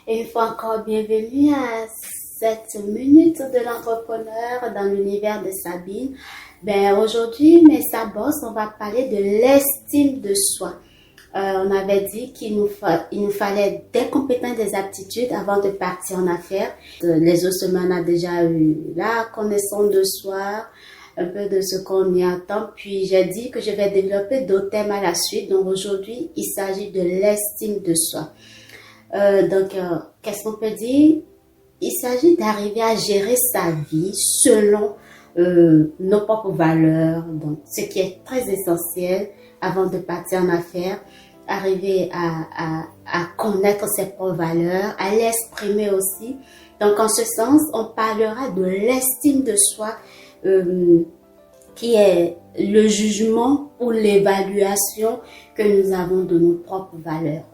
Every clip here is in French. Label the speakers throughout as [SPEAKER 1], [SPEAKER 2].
[SPEAKER 1] et une fois encore bienvenue à cette minute de l'entrepreneur dans l'univers de Sabine. Aujourd'hui, mes sabots, on va parler de l'estime de soi. On avait dit qu'il nous fallait des compétences, des aptitudes avant de partir en affaires. Les autres semaines, on a déjà eu la connaissance de soi, un peu de ce qu'on y attend. Puis j'ai dit que je vais développer d'autres thèmes à la suite. Donc aujourd'hui, il s'agit de l'estime de soi. Qu'est-ce qu'on peut dire? Il s'agit d'arriver à gérer sa vie selon nos propres valeurs. Donc, ce qui est très essentiel avant de partir en affaires, arriver à connaître ses propres valeurs, à l'exprimer aussi. Donc, en ce sens, on parlera de l'estime de soi qui est le jugement ou l'évaluation que nous avons de nos propres valeurs.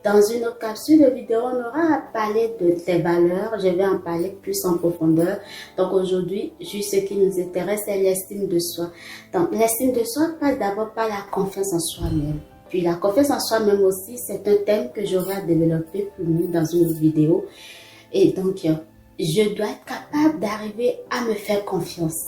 [SPEAKER 1] Dans une autre capsule de vidéo, on aura à parler de tes valeurs. Je vais en parler plus en profondeur. Donc aujourd'hui, juste ce qui nous intéresse, c'est l'estime de soi. Donc l'estime de soi passe d'abord par la confiance en soi-même. Puis la confiance en soi-même aussi, c'est un thème que j'aurai à développer plus loin dans une autre vidéo. Et donc, je dois être capable d'arriver à me faire confiance.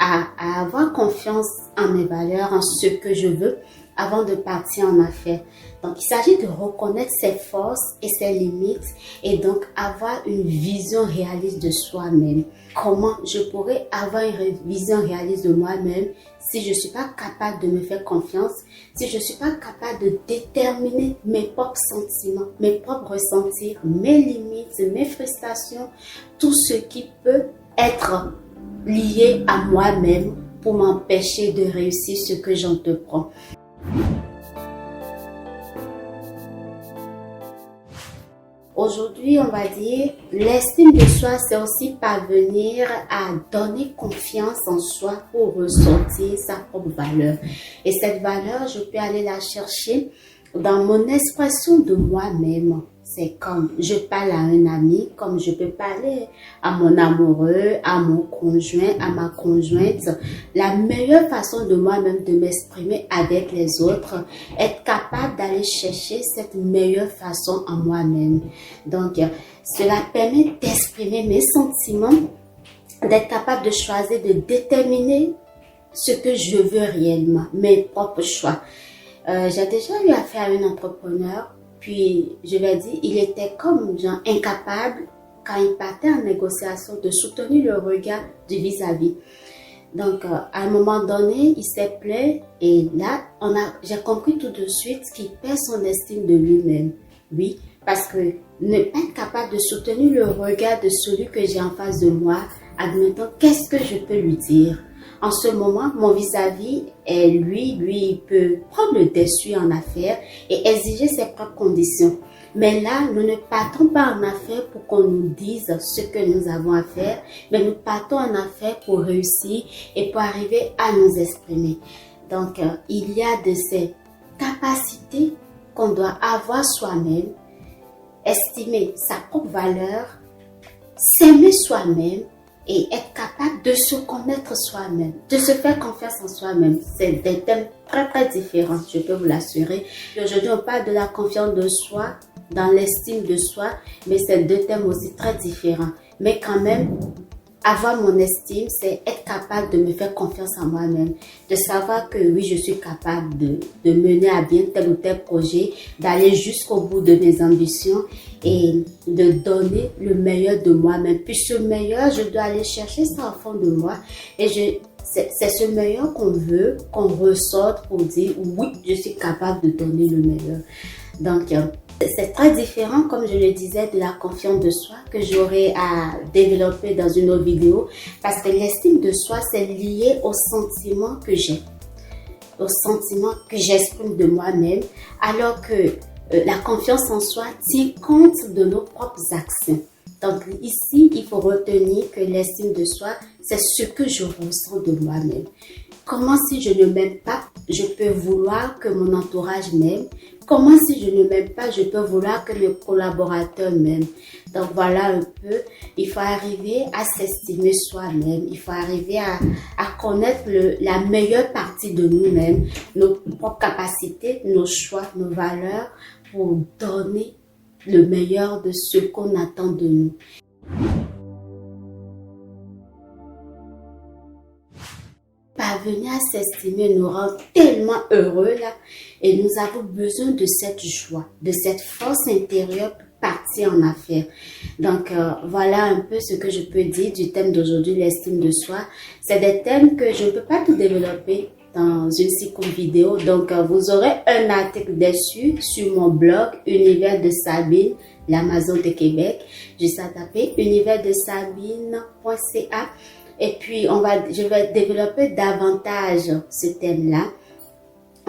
[SPEAKER 1] À avoir confiance en mes valeurs, en ce que je veux avant de partir en affaires. Donc, il s'agit de reconnaître ses forces et ses limites et donc avoir une vision réaliste de soi-même. Comment je pourrais avoir une vision réaliste de moi-même si je ne suis pas capable de me faire confiance, si je ne suis pas capable de déterminer mes propres sentiments, mes propres ressentis, mes limites, mes frustrations, tout ce qui peut être lié à moi-même pour m'empêcher de réussir ce que j'entreprends. Aujourd'hui, on va dire, l'estime de soi, c'est aussi parvenir à donner confiance en soi pour ressentir sa propre valeur. Et cette valeur, je peux aller la chercher dans mon expression de moi-même. C'est comme je parle à un ami, comme je peux parler à mon amoureux, à mon conjoint, à ma conjointe. La meilleure façon de moi-même de m'exprimer avec les autres, être capable d'aller chercher cette meilleure façon en moi-même. Donc, cela permet d'exprimer mes sentiments, d'être capable de choisir, de déterminer ce que je veux réellement, mes propres choix. J'ai déjà eu affaire à un entrepreneur. Puis, je lui ai dit, il était comme genre incapable, quand il partait en négociation, de soutenir le regard du vis-à-vis. Donc, à un moment donné, il s'est plaint et là, j'ai compris tout de suite qu'il perd son estime de lui-même. Oui, parce que ne pas être capable de soutenir le regard de celui que j'ai en face de moi, admettant, qu'est-ce que je peux lui dire? En ce moment, mon vis-à-vis, lui, il peut prendre le dessus en affaires et exiger ses propres conditions. Mais là, nous ne partons pas en affaires pour qu'on nous dise ce que nous avons à faire, mais nous partons en affaires pour réussir et pour arriver à nous exprimer. Donc, il y a de ces capacités qu'on doit avoir soi-même, estimer sa propre valeur, s'aimer soi-même, et être capable de se connaître soi-même, de se faire confiance en soi-même. C'est des thèmes très très différents, je peux vous l'assurer. Aujourd'hui, on parle de la confiance de soi, dans l'estime de soi, mais c'est deux thèmes aussi très différents. Mais quand même, avoir mon estime, c'est être capable de me faire confiance en moi-même, de savoir que oui, je suis capable de mener à bien tel ou tel projet, d'aller jusqu'au bout de mes ambitions et de donner le meilleur de moi-même. Puis ce meilleur, je dois aller chercher ça au fond de moi et c'est ce meilleur qu'on veut, qu'on ressorte pour dire oui, je suis capable de donner le meilleur. Donc, c'est très différent, comme je le disais, de la confiance de soi que j'aurai à développer dans une autre vidéo parce que l'estime de soi, c'est lié aux sentiments que j'ai, aux sentiments que j'exprime de moi-même, alors que la confiance en soi tient compte de nos propres actions. Donc ici, il faut retenir que l'estime de soi, c'est ce que je ressens de moi-même. Comment si je ne m'aime pas, je peux vouloir que mon entourage m'aime? Comment si je ne m'aime pas, je peux vouloir que mes collaborateurs m'aiment? Donc voilà un peu, il faut arriver à s'estimer soi-même, il faut arriver à connaître la meilleure partie de nous-mêmes, nos propres capacités, nos choix, nos valeurs pour donner le meilleur de ce qu'on attend de nous. Parvenir à s'estimer nous rend tellement heureux là, et nous avons besoin de cette joie, de cette force intérieure pour partir en affaires. Donc voilà un peu ce que je peux dire du thème d'aujourd'hui, l'estime de soi. C'est des thèmes que je ne peux pas tout développer dans une si courte vidéo. Donc vous aurez un article dessus sur mon blog Univers de Sabine, l'Amazon de Québec. Juste à taper universdesabine.ca. Et puis, je vais développer davantage ce thème-là.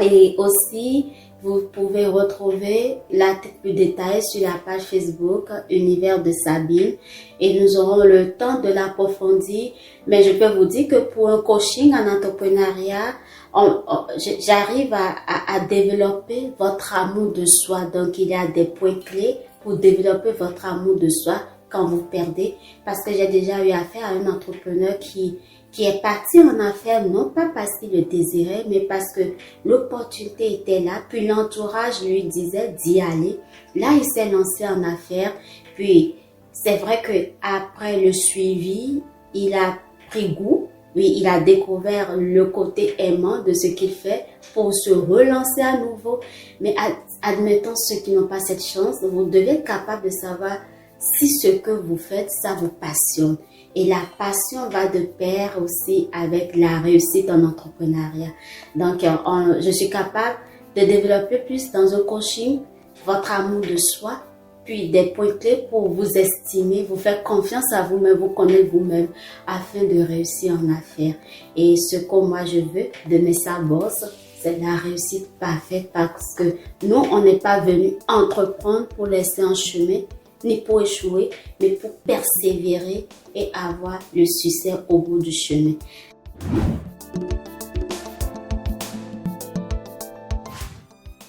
[SPEAKER 1] Et aussi, vous pouvez retrouver l'article plus détaillé sur la page Facebook Univers de Sabine. Et nous aurons le temps de l'approfondir. Mais je peux vous dire que pour un coaching en entrepreneuriat, j'arrive à développer votre amour de soi. Donc, il y a des points clés pour développer votre amour de soi quand vous perdez, parce que j'ai déjà eu affaire à un entrepreneur qui est parti en affaires, non pas parce qu'il le désirait, mais parce que l'opportunité était là, puis l'entourage lui disait d'y aller. Là, il s'est lancé en affaires, puis c'est vrai que après le suivi, il a pris goût, oui, il a découvert le côté aimant de ce qu'il fait pour se relancer à nouveau. Mais admettons ceux qui n'ont pas cette chance, vous devez être capable de savoir si ce que vous faites, ça vous passionne. Et la passion va de pair aussi avec la réussite en entrepreneuriat. Donc, je suis capable de développer plus dans un coaching votre amour de soi, puis des points clés pour vous estimer, vous faire confiance à vous-même, vous connaître vous-même, afin de réussir en affaires. Et ce que moi je veux de Messa Boss, c'est la réussite parfaite, parce que nous, on n'est pas venu entreprendre pour laisser un chemin, ni pour échouer, mais pour persévérer et avoir le succès au bout du chemin.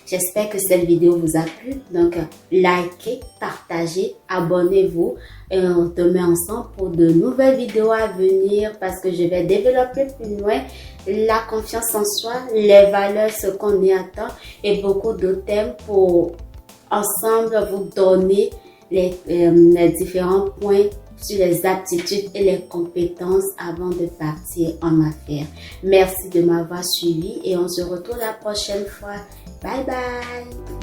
[SPEAKER 1] J'espère que cette vidéo vous a plu. Donc, likez, partagez, abonnez-vous et on se met ensemble pour de nouvelles vidéos à venir, parce que je vais développer plus loin la confiance en soi, les valeurs, ce qu'on y attend et beaucoup d'autres thèmes pour ensemble vous donner les différents points sur les aptitudes et les compétences avant de partir en affaires. Merci de m'avoir suivi et on se retrouve la prochaine fois. Bye bye!